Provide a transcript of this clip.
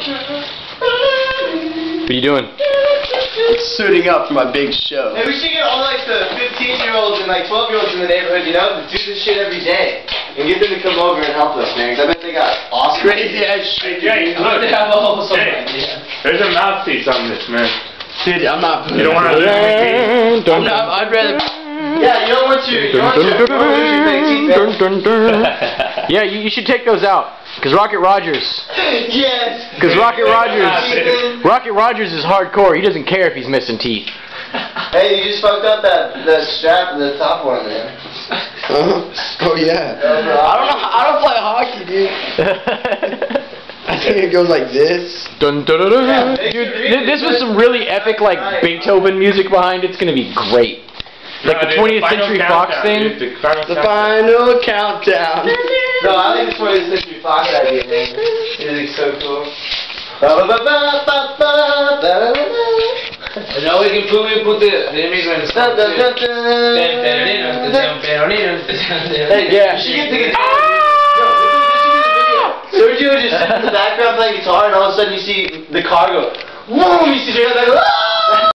What are you doing? Suiting up for my big show. Hey, we should get all like the 15-year-olds and like 12-year-olds in the neighborhood, you know, to do this shit every day. And get them to come over and help us, man. 'Cause I bet they got awesome Crazy ass shit. Hey, Jake, look. They have a whole Jake, there's a mouthpiece on this, man. Dude, I'm not. You don't want to lose your teeth. I'd rather. Yeah, you don't want your big teeth, man. Yeah, you should take those out. Because Rocket Rogers. Yes. Because Rocket Rogers is hardcore. He doesn't care if he's missing teeth. Hey, you just fucked up that strap in the top one, man. Oh yeah. I don't play hockey, dude. I think it goes like this. Dun, dun, dun, dun. Dude, this was some really epic, like, Beethoven music behind it. It's going to be great. Like the 20th Century Fox thing. The final countdown. No, I think it's 20th Century Fox idea, man. Music's so cool. And now we can put the immigrants. Hey, Yeah. you should get the guitar. Sergio just sits in the background playing guitar, and all of a sudden you see the car go, whoa, you see Sergio like,